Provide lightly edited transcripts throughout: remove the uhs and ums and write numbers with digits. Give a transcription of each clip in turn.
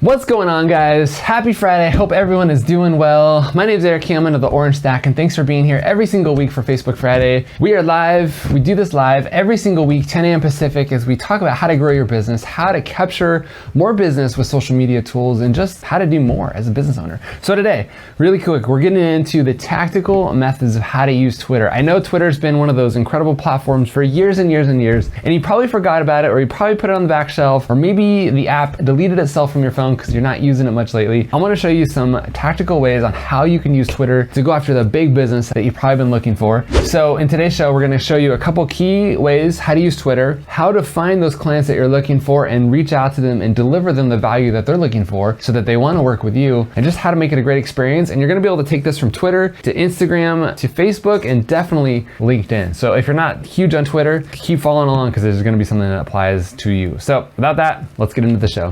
What's going on, guys? Happy Friday. Hope everyone is doing well. My name is Erik Hammond of the Orange Stack, and thanks for being here every single week for Facebook Friday. We are live. We do this live every single week, 10 a.m. Pacific, as we talk about how to grow your business, how to capture more business with social media tools, and just how to do more as a business owner. So today, really quick, we're getting into the tactical methods of how to use Twitter. I know Twitter's been one of those incredible platforms for years and years and years, and you probably forgot about it, or you probably put it on the back shelf, or maybe the app deleted itself from your phone because you're not using it much lately. I want to show you some tactical ways on how you can use Twitter to go after the big business that you've probably been looking for. So in today's show, we're going to show you a couple key ways how to use Twitter, how to find those clients that you're looking for and reach out to them and deliver them the value that they're looking for so that they want to work with you, and just how to make it a great experience. And you're going to be able to take this from Twitter to Instagram to Facebook and definitely LinkedIn. So if you're not huge on Twitter, keep following along because there's going to be something that applies to you. So without that, let's get into the show.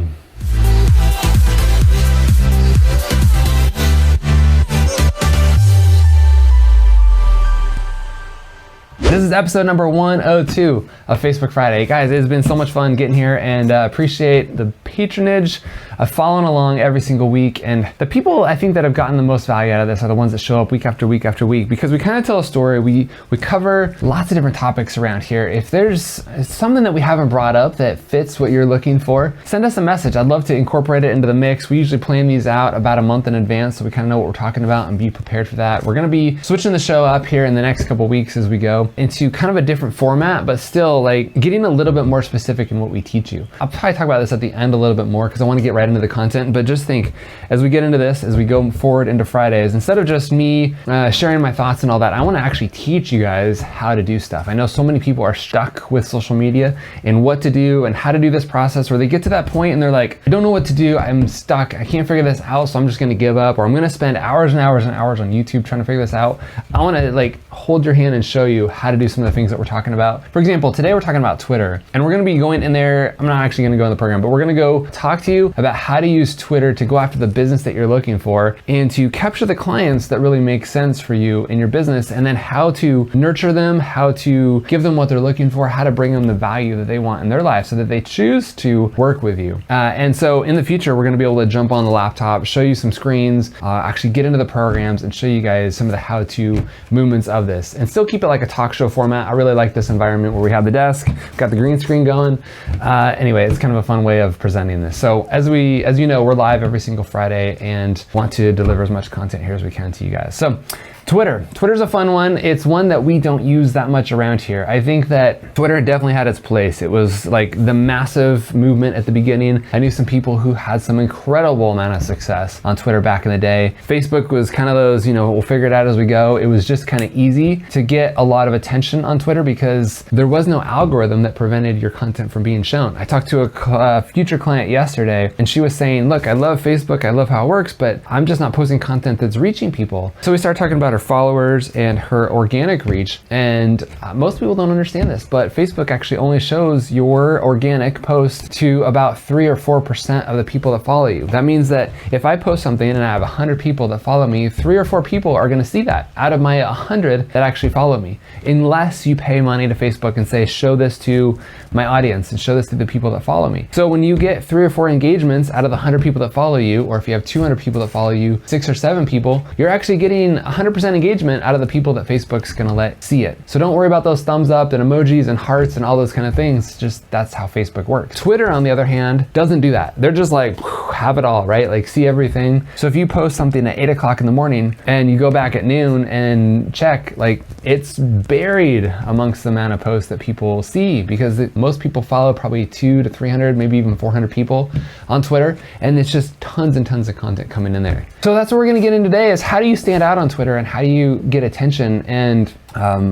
This is episode number 102 of Facebook Friday. Guys, it's been so much fun getting here, and appreciate the patronage of following along every single week. And the people I think that have gotten the most value out of this are the ones that show up week after week after week, because we kind of tell a story. We cover lots of different topics around here. If there's something that we haven't brought up that fits what you're looking for, send us a message. I'd love to incorporate it into the mix. We usually plan these out about a month in advance so we kind of know what we're talking about and be prepared for that. We're going to be switching the show up here in the next couple weeks as we go into kind of a different format, but still like getting a little bit more specific in what we teach you. I'll probably talk about this at the end a little bit more because I want to get right into the content, but just think as we get into this, as we go forward into Fridays, instead of just me sharing my thoughts and all that, I want to actually teach you guys how to do stuff. I know so many people are stuck with social media and what to do and how to do this process, where they get to that point and they're like, I don't know what to do. I'm stuck. I can't figure this out. So I'm just going to give up, or I'm going to spend hours and hours and hours on YouTube trying to figure this out. I want to like hold your hand and show you how to do some of the things that we're talking about. For example, today we're talking about Twitter, and we're going to be going in there. I'm not actually going to go in the program, but we're going to go talk to you about how to use Twitter to go after the business that you're looking for and to capture the clients that really make sense for you in your business, and then how to nurture them, how to give them what they're looking for, how to bring them the value that they want in their life so that they choose to work with you. And so in the future, we're going to be able to jump on the laptop, show you some screens, actually get into the programs and show you guys some of the how-to movements of this, and still keep it like a talk show format. I really like this environment where we have the desk, got the green screen going. Anyway, it's kind of a fun way of presenting this. So as you know, we're live every single Friday and want to deliver as much content here as we can to you guys. So Twitter's a fun one. It's one that we don't use that much around here. I think that Twitter definitely had its place. It was like the massive movement at the beginning. I knew some people who had some incredible amount of success on Twitter back in the day. Facebook was kind of those, we'll figure it out as we go. It was just kind of easy to get a lot of attention on Twitter because there was no algorithm that prevented your content from being shown. I talked to a future client yesterday, and she was saying, look, I love Facebook. I love how it works, but I'm just not posting content that's reaching people. So we started talking about her followers and her organic reach, and most people don't understand this, but Facebook actually only shows your organic post to about 3 or 4% of the people that follow you. That means that if I post something and I have 100 people that follow me, 3 or 4 people are going to see that out of my 100 that actually follow me, unless you pay money to Facebook and say, show this to my audience and show this to the people that follow me. So when you get 3 or 4 engagements out of the 100 people that follow you, or if you have 200 people that follow you, 6 or 7 people, you're actually getting 100% engagement out of the people that Facebook's gonna let see it. So don't worry about those thumbs up and emojis and hearts and all those kind of things. Just that's how Facebook works. Twitter, on the other hand, doesn't do that. They're just like, have it all, right? Like see everything. So if you post something at 8 o'clock in the morning and you go back at noon and check, like it's buried amongst the amount of posts that people see, because most people follow probably 200 to 300, maybe even 400 people on Twitter, and it's just tons and tons of content coming in there. So that's what we're gonna get in today, is how do you stand out on Twitter and how do you get attention and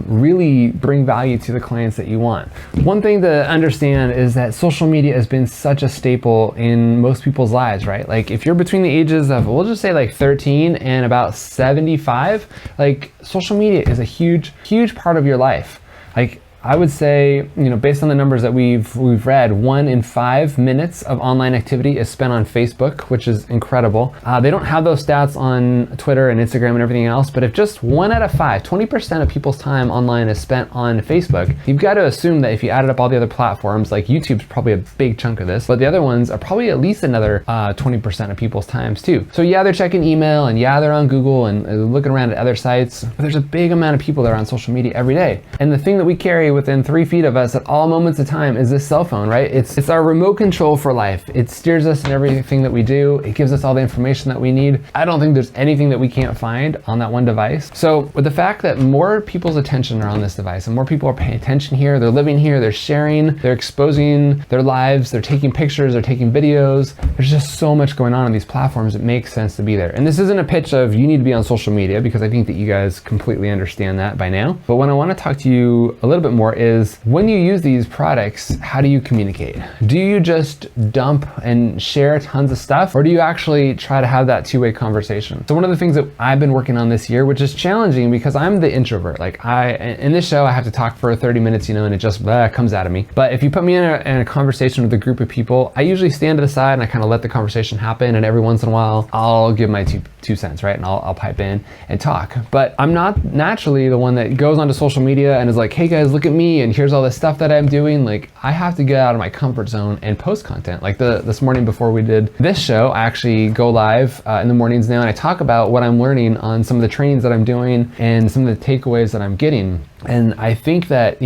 really bring value to the clients that you want. One thing to understand is that social media has been such a staple in most people's lives, right? Like if you're between the ages of, we'll just say like 13 and about 75, like social media is a huge, huge part of your life. Like I would say, based on the numbers that we've read, 1 in 5 minutes of online activity is spent on Facebook, which is incredible. They don't have those stats on Twitter and Instagram and everything else, but if just 1 out of 5, 20% of people's time online is spent on Facebook, you've got to assume that if you added up all the other platforms, like YouTube's probably a big chunk of this, but the other ones are probably at least another 20% of people's times too. So yeah, they're checking email, and yeah, they're on Google and looking around at other sites, but there's a big amount of people that are on social media every day. And the thing that we carry within 3 feet of us at all moments of time is this cell phone, right? It's our remote control for life. It steers us in everything that we do. It gives us all the information that we need. I don't think there's anything that we can't find on that one device. So with the fact that more people's attention are on this device and more people are paying attention here, they're living here, they're sharing, they're exposing their lives, they're taking pictures, they're taking videos. There's just so much going on these platforms. It makes sense to be there. And this isn't a pitch of you need to be on social media, because I think that you guys completely understand that by now. But what I want to talk to you a little bit more is, when you use these products, how do you communicate? Do you just dump and share tons of stuff, or do you actually try to have that two-way conversation? So one of the things that I've been working on this year, which is challenging because I'm the introvert. Like in this show, I have to talk for 30 minutes, and it just comes out of me. But if you put me in a conversation with a group of people, I usually stand to the side and I kind of let the conversation happen. And every once in a while, I'll give my two cents, right? And I'll pipe in and talk. But I'm not naturally the one that goes onto social media and is like, hey guys, look at me, and here's all this stuff that I'm doing. Like, I have to get out of my comfort zone and post content. Like this morning before we did this show, I actually go live in the mornings now, and I talk about what I'm learning on some of the trainings that I'm doing and some of the takeaways that I'm getting. And I think that,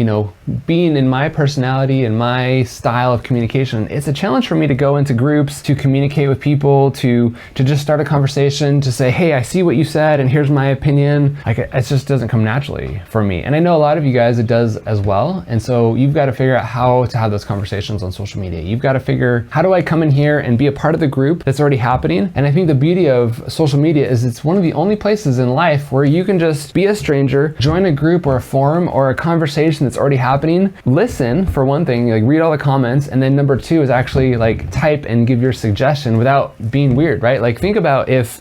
being in my personality and my style of communication, it's a challenge for me to go into groups, to communicate with people, to just start a conversation, to say, hey, I see what you said and here's my opinion. Like, it just doesn't come naturally for me. And I know a lot of you guys, it does as well. And so you've got to figure out how to have those conversations on social media. You've got to figure, how do I come in here and be a part of the group that's already happening? And I think the beauty of social media is it's one of the only places in life where you can just be a stranger, join a group or a forum or a conversation that's already happening, listen for one thing, like read all the comments, and then number two is actually like type and give your suggestion without being weird, right? Like, think about if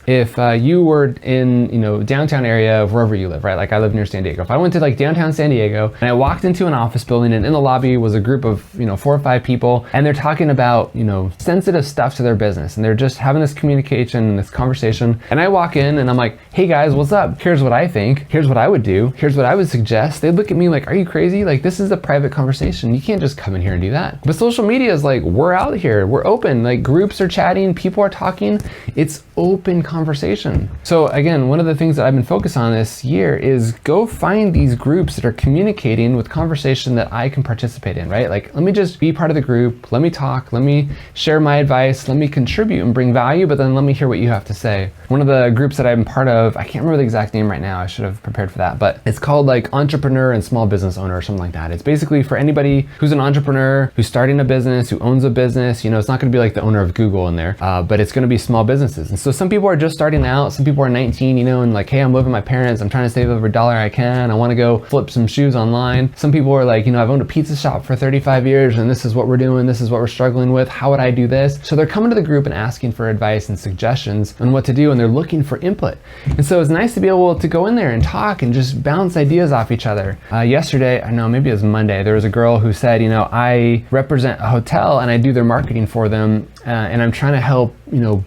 you were in downtown area of wherever you live, right? Like, I live near San Diego. If I went to like downtown San Diego and I walked into an office building, and in the lobby was a group of 4 or 5 people, and they're talking about sensitive stuff to their business, and they're just having this communication and this conversation, and I walk in and I'm like, hey guys, what's up? Here's what I think. Here's what I would do. Here's what I would suggest. They'd look at me like, are you crazy? Like, this is a private conversation. You can't just come in here and do that. But social media is like, we're out here, we're open, like groups are chatting, people are talking, it's open conversation. So again, one of the things that I've been focused on this year is go find these groups that are communicating with conversation that I can participate in, right? Like, let me just be part of the group, let me talk, let me share my advice, let me contribute and bring value, but then let me hear what you have to say. One of the groups that I'm part of, I can't remember the exact name right now, I should have prepared for that, but it's called like Entrepreneur and Small Business Owner or something like that. It's basically for anybody who's an entrepreneur, who's starting a business, who owns a business. It's not going to be like the owner of Google in there, but it's going to be small businesses. And so some people are just starting out, some people are 19, and like, hey, I'm living with my parents, I'm trying to save every dollar I can, I want to go flip some shoes online. Some people are like, I've owned a pizza shop for 35 years and this is what we're doing, this is what we're struggling with, how would I do this? So they're coming to the group and asking for advice and suggestions on what to do, and they're looking for input. And so it's nice to be able to go in there and talk and just bounce ideas off each other. Yesterday, I know maybe it was Monday, there was a girl who said, I represent a hotel and I do their marketing for them, and I'm trying to help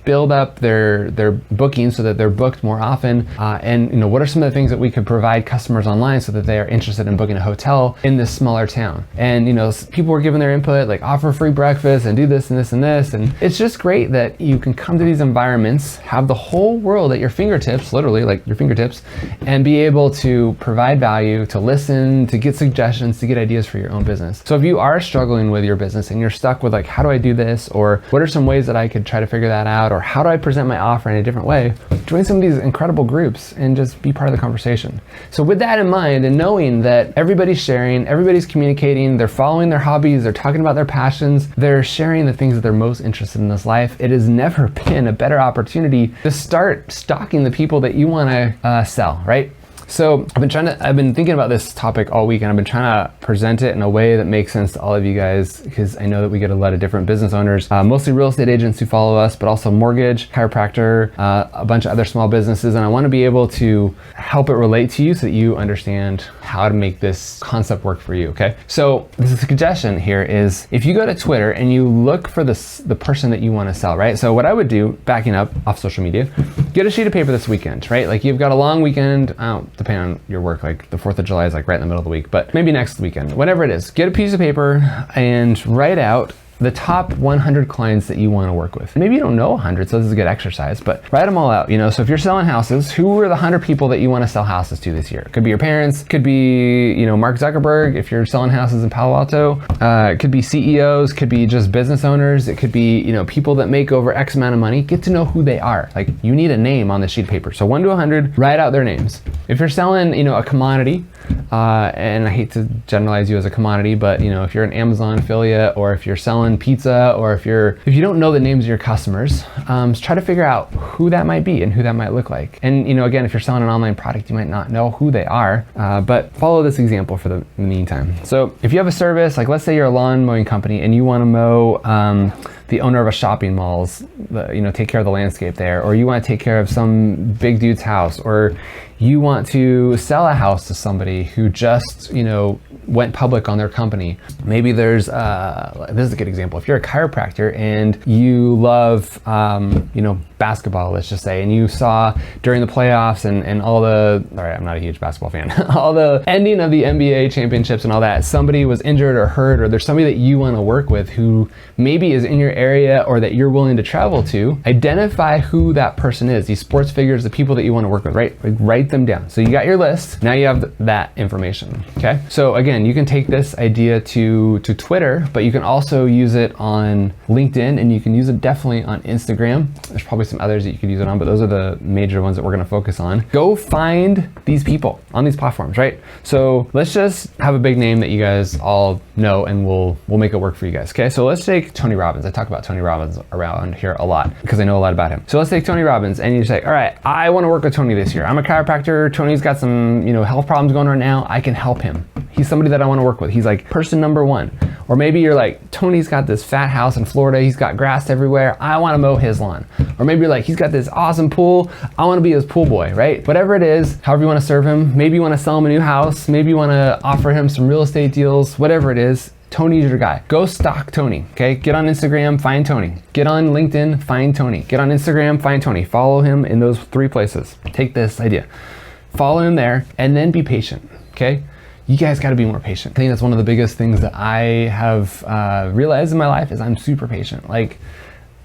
build up their bookings so that they're booked more often, and what are some of the things that we could provide customers online so that they are interested in booking a hotel in this smaller town. And people were giving their input, like offer free breakfast and do this and this and this, and it's just great that you can come to these environments, have the whole world at your fingertips, literally like your fingertips, and be able to provide value, to listen, to get suggestions, to get ideas for your own business. So if you are struggling with your business and you're stuck with like, how do I do this, or what are some ways that I could try to figure that out, or how do I present my offer in a different way, join some of these incredible groups and just be part of the conversation. So with that in mind, and knowing that everybody's sharing, everybody's communicating, they're following their hobbies, they're talking about their passions, they're sharing the things that they're most interested in this life, it has never been a better opportunity to start stalking the people that you want to sell, right? So I've been thinking about this topic all week, and I've been trying to present it in a way that makes sense to all of you guys, because I know that we get a lot of different business owners, mostly real estate agents who follow us, but also mortgage, chiropractor, a bunch of other small businesses. And I want to be able to help it relate to you so that you understand how to make this concept work for you, okay? So the suggestion here is, if you go to Twitter and you look for the person that you want to sell, right? So what I would do, backing up off social media, get a sheet of paper this weekend, right? Like, you've got a long weekend, depending on your work, like the 4th of July is like right in the middle of the week, but maybe next weekend, whatever it is, get a piece of paper and write out the top 100 clients that you want to work with. Maybe you don't know 100, so this is a good exercise, but write them all out. So if you're selling houses, who are the 100 people that you want to sell houses to this year? It could be your parents, could be, Mark Zuckerberg, if you're selling houses in Palo Alto. It could be CEOs, could be just business owners. It could be, people that make over X amount of money. Get to know who they are. Like, you need a name on the sheet of paper. So 1 to 100, write out their names. If you're selling, a commodity, and I hate to generalize you as a commodity, but if you're an Amazon affiliate, or if you're selling pizza, or if you don't know the names of your customers, try to figure out who that might be and who that might look like. And again, if you're selling an online product, you might not know who they are, but follow this example for the meantime. So if you have a service, like let's say you're a lawn mowing company and you want to mow the owner of a shopping mall's, take care of the landscape there, or you want to take care of some big dude's house, or you want to sell a house to somebody who just, went public on their company. Maybe there's, this is a good example. If you're a chiropractor and you love, basketball, let's just say, and you saw during the playoffs and all right, I'm not a huge basketball fan, all the ending of the NBA championships and all that, somebody was injured or hurt, or there's somebody that you want to work with who maybe is in your area or that you're willing to travel to. Identify who that person is, these sports figures, the people that you want to work with, right? Like, write them down. So you got your list, now you have that information, okay? So again, you can take this idea to Twitter, but you can also use it on LinkedIn, and you can use it definitely on Instagram. There's probably some others that you could use it on, but those are the major ones that we're going to focus on. Go find these people on these platforms, right? So let's just have a big name that you guys all know, and we'll make it work for you guys, okay? So let's take Tony Robbins. I talk about Tony Robbins around here a lot because I know a lot about him. So let's take Tony Robbins, and you say, all right, I want to work with Tony this year. I'm a chiropractor. Tony's got some, health problems going on right now. I can help him. He's somebody that I want to work with. He's like person number one. Or maybe you're like, Tony's got this fat house in Florida. He's got grass everywhere. I want to mow his lawn. Or maybe you're like, he's got this awesome pool. I want to be his pool boy, right? Whatever it is, however you want to serve him. Maybe you want to sell him a new house. Maybe you want to offer him some real estate deals, whatever it is. Tony's your guy. Go stalk Tony, okay? Get on Instagram, find Tony. Get on LinkedIn, find Tony. Get on Instagram, find Tony. Follow him in those 3 places. Take this idea. Follow him there, and then be patient, okay? You guys got to be more patient. I think that's one of the biggest things that I have realized in my life is I'm super patient. Like,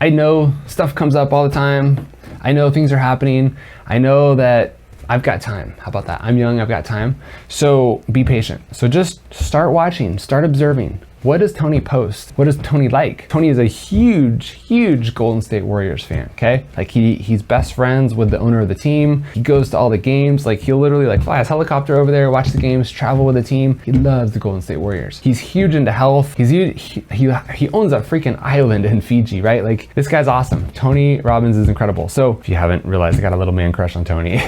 I know stuff comes up all the time. I know things are happening. I know that I've got time. How about that? I'm young, I've got time. So be patient. So just start watching, start observing. What does Tony post? What does Tony like? Tony is a huge Golden State Warriors fan, okay? Like he's best friends with the owner of the team. He goes to all the games. Like he'll literally like fly his helicopter over there, watch the games, travel with the team. He loves the Golden State Warriors. He's huge into health. He owns a freaking island in Fiji, right? Like this guy's awesome. Tony Robbins is incredible. So if you haven't realized, I got a little man crush on Tony.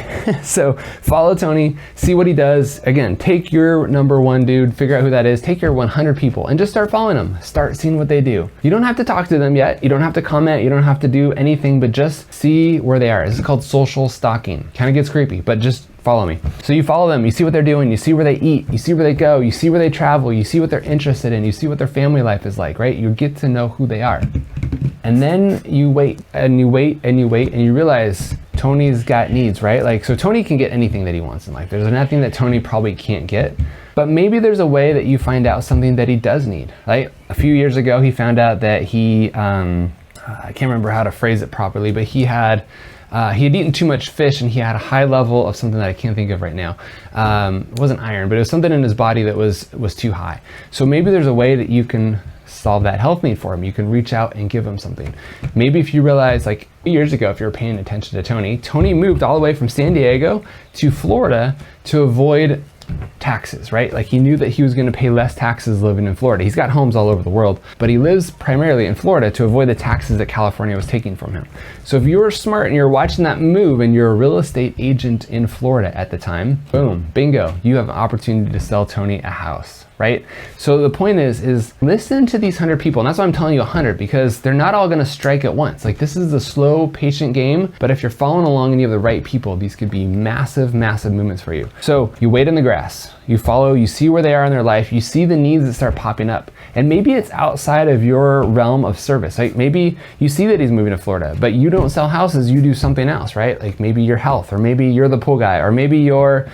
So follow Tony, see what he does. Again, take your number one dude, figure out who that is, take your 100 people and just start following them. Start seeing what they do. You don't have to talk to them yet. You don't have to comment. You don't have to do anything, but just see where they are. This is called social stalking. Kind of gets creepy, but just follow me. So you follow them, you see what they're doing, you see where they eat, you see where they go, you see where they travel, you see what they're interested in, you see what their family life is like, right? You get to know who they are. And then you wait and you wait and you wait and you realize Tony's got needs, right? Like, so Tony can get anything that he wants in life. There's nothing that Tony probably can't get. But maybe there's a way that you find out something that he does need, right? A few years ago, he found out that I can't remember how to phrase it properly, but he had eaten too much fish and he had a high level of something that I can't think of right now. It wasn't iron, but it was something in his body that was too high. So maybe there's a way that you can solve that health need for him. You can reach out and give him something. Maybe if you realize, like years ago, if you're paying attention to Tony moved all the way from San Diego to Florida to avoid taxes, right? Like he knew that he was going to pay less taxes living in Florida. He's got homes all over the world, but he lives primarily in Florida to avoid the taxes that California was taking from him. So if you were smart and you're watching that move and you're a real estate agent in Florida at the time, boom, bingo, you have an opportunity to sell Tony a house, right? So the point is listen to these 100 people. And that's why I'm telling you 100, because they're not all going to strike at once. Like this is a slow, patient game, but if you're following along and you have the right people, these could be massive, massive movements for you. So you wait in the grass, you follow, you see where they are in their life, you see the needs that start popping up. And maybe it's outside of your realm of service. Like maybe you see that he's moving to Florida, but you don't sell houses, you do something else, right? Like maybe you're health, or maybe you're the pool guy, or maybe you're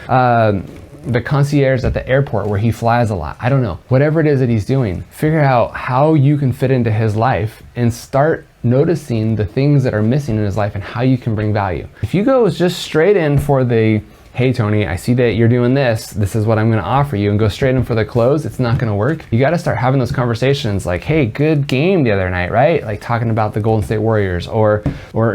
the concierge at the airport where he flies a lot. I don't know. Whatever it is that he's doing, figure out how you can fit into his life and start noticing the things that are missing in his life and how you can bring value. If you go just straight in for the, hey Tony, I see that you're doing this. This is what I'm gonna offer you, and go straight in for the close, it's not gonna work. You gotta start having those conversations like, hey, good game the other night, right? Like talking about the Golden State Warriors, or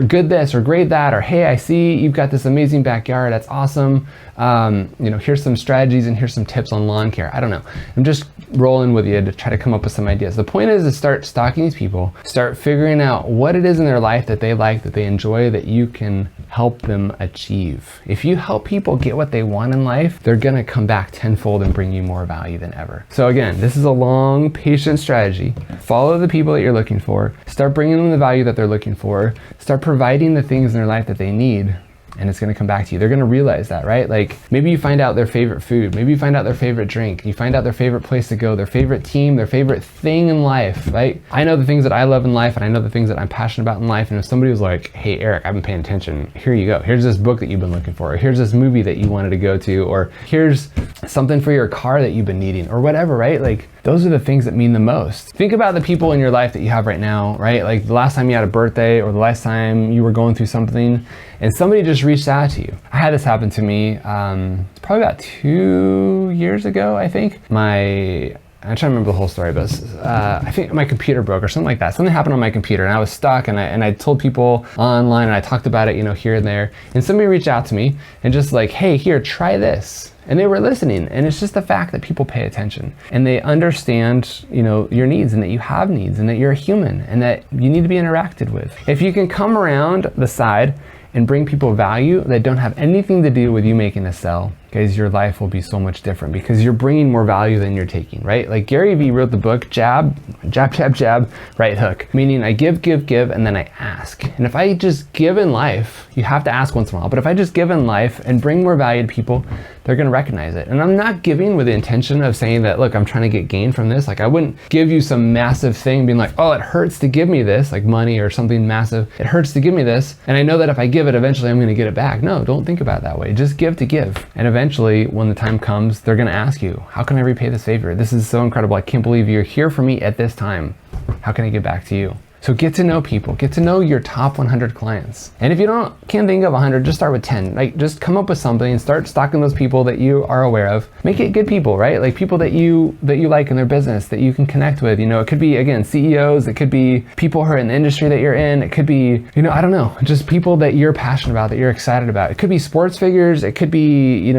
good this, or great that, or hey, I see you've got this amazing backyard, that's awesome. Here's some strategies and here's some tips on lawn care. I don't know. I'm just rolling with you to try to come up with some ideas. The point is to start stalking these people, start figuring out what it is in their life that they like, that they enjoy, that you can help them achieve. If you help people get what they want in life, they're gonna come back tenfold and bring you more value than ever. So again, this is a long, patient strategy. Follow the people that you're looking for, start bringing them the value that they're looking for, start providing the things in their life that they need, and it's gonna come back to you. They're gonna realize that, right? Like maybe you find out their favorite food, maybe you find out their favorite drink, you find out their favorite place to go, their favorite team, their favorite thing in life, right? I know the things that I love in life, and I know the things that I'm passionate about in life, and if somebody was like, hey Eric, I've been paying attention, here you go. Here's this book that you've been looking for, or here's this movie that you wanted to go to, or here's something for your car that you've been needing, or whatever, right? Like those are the things that mean the most. Think about the people in your life that you have right now, right? Like the last time you had a birthday, or the last time you were going through something and somebody just reached out to you. I had this happen to me, it's probably about 2 years ago, I think. I'm trying to remember the whole story, but I think my computer broke or something like that. Something happened on my computer and I was stuck, and I told people online, and I talked about it, here and there. And somebody reached out to me and just like, hey, here, try this. And they were listening. And it's just the fact that people pay attention and they understand, your needs, and that you have needs, and that you're a human, and that you need to be interacted with. If you can come around the side and bring people value that don't have anything to do with you making a sell, guys, your life will be so much different because you're bringing more value than you're taking, right? Like Gary Vee wrote the book, jab, jab, jab, jab, right hook, meaning I give, and then I ask. And if I just give in life, you have to ask once in a while, but if I just give in life and bring more value to people, they're gonna recognize it. And I'm not giving with the intention of saying that, look, I'm trying to get gain from this. Like I wouldn't give you some massive thing being like, oh, it hurts to give me this, like money or something massive. It hurts to give me this, and I know that if I give it, eventually I'm gonna get it back. No, don't think about it that way. Just give to give. And eventually, when the time comes, they're gonna ask you, how can I repay this favor? This is so incredible. I can't believe you're here for me at this time. How can I give back to you? So get to know people, get to know your top 100 clients. And if you can't think of 100, just start with 10. Like just come up with something and start stalking those people that you are aware of. Make it good people, right? Like people that you like in their business, that you can connect with. It could be, again, CEOs, it could be people who are in the industry that you're in. It could be, I don't know, just people that you're passionate about, that you're excited about. It could be sports figures. It could be,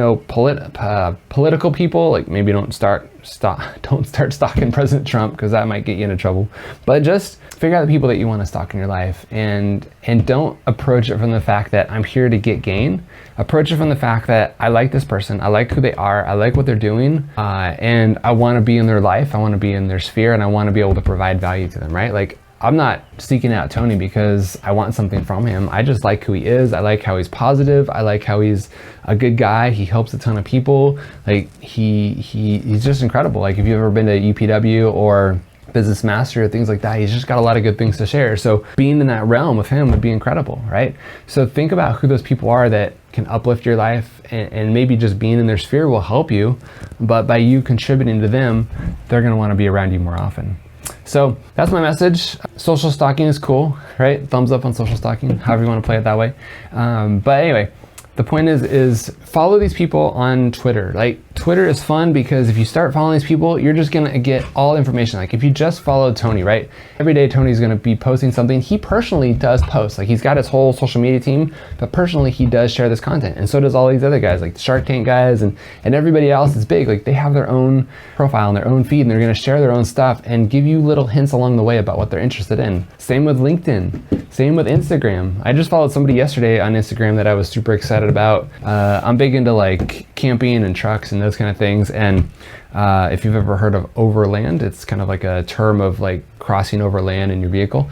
political people. Like maybe don't start stalking President Trump, because that might get you into trouble. But just figure out the people that you want to stalk in your life, and don't approach it from the fact that I'm here to get gain. Approach it from the fact that I like this person, I like who they are, I like what they're doing, and I want to be in their life, I want to be in their sphere, and I want to be able to provide value to them, right? Like I'm not seeking out Tony because I want something from him. I just like who he is. I like how he's positive. I like how he's a good guy. He helps a ton of people. Like he's just incredible. Like if you've ever been to UPW or Business Master or things like that, he's just got a lot of good things to share. So being in that realm with him would be incredible, right? So think about who those people are that can uplift your life, and maybe just being in their sphere will help you, but by you contributing to them, they're gonna wanna be around you more often. So that's my message. Social stalking is cool, right? Thumbs up on social stalking, however you want to play it that way. But anyway, the point is follow these people on Twitter. Like Twitter is fun because if you start following these people, you're just gonna get all information. Like if you just follow Tony, right? Every day Tony's gonna be posting something. He personally does post. Like he's got his whole social media team, but personally he does share this content. And so does all these other guys, like the Shark Tank guys and everybody else is big. Like they have their own profile and their own feed and they're gonna share their own stuff and give you little hints along the way about what they're interested in. Same with LinkedIn, same with Instagram. I just followed somebody yesterday on Instagram that I was super excited about. I'm big into like camping and trucks and those kind of things. And if you've ever heard of overland, it's kind of like a term of like crossing over land in your vehicle.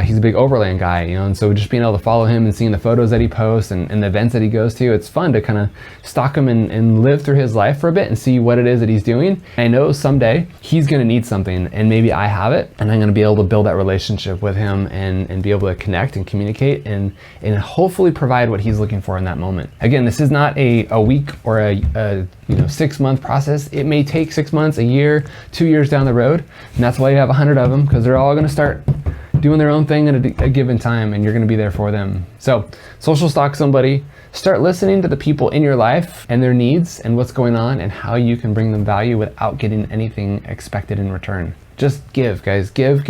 He's a big overland guy, you know, and so just being able to follow him and seeing the photos that he posts and the events that he goes to, it's fun to kind of stalk him and live through his life for a bit and see what it is that he's doing. I know someday he's gonna need something and maybe I have it and I'm gonna be able to build that relationship with him and be able to connect and communicate and hopefully provide what he's looking for in that moment. Again, this is not a week or a 6-month process. It may take 6 months, a year, 2 years down the road, and that's why you have 100 of them, because they're all going to start doing their own thing at a given time, and you're going to be there for them. So social stalk somebody, start listening to the people in your life and their needs and what's going on and how you can bring them value without getting anything expected in return. Just give, guys. Give.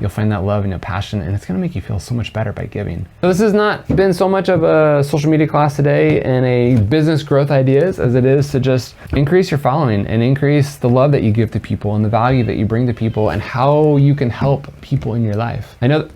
You'll find that love and your passion, and it's gonna make you feel so much better by giving. So this has not been so much of a social media class today and a business growth ideas as it is to just increase your following and increase the love that you give to people and the value that you bring to people and how you can help people in your life. I know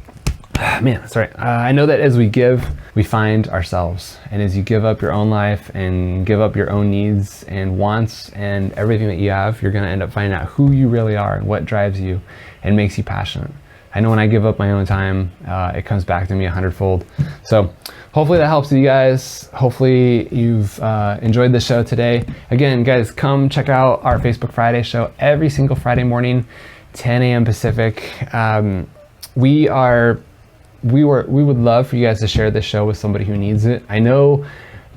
I know that as we give, we find ourselves. And as you give up your own life and give up your own needs and wants and everything that you have, you're gonna end up finding out who you really are and what drives you and makes you passionate. I know when I give up my own time, it comes back to me 100-fold. So hopefully that helps you guys. Hopefully you've enjoyed the show today. Again, guys, come check out our Facebook Friday show every single Friday morning, 10 a.m. Pacific. We would love for you guys to share this show with somebody who needs it. I know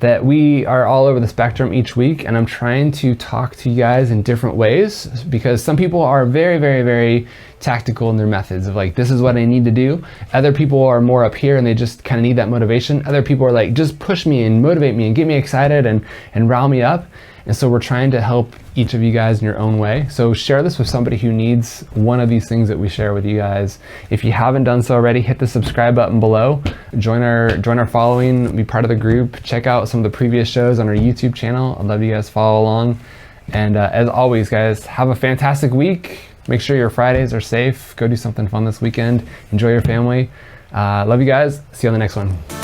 that we are all over the spectrum each week, and I'm trying to talk to you guys in different ways because some people are very, very, very tactical in their methods of like, this is what I need to do. Other people are more up here and they just kind of need that motivation. Other people are like, just push me and motivate me and get me excited and rile me up. And so we're trying to help each of you guys in your own way. So share this with somebody who needs one of these things that we share with you guys. If you haven't done so already, hit the subscribe button below. Join our following, be part of the group. Check out some of the previous shows on our YouTube channel. I'd love you guys to follow along. And as always, guys, have a fantastic week. Make sure your Fridays are safe. Go do something fun this weekend. Enjoy your family. Love you guys. See you on the next one.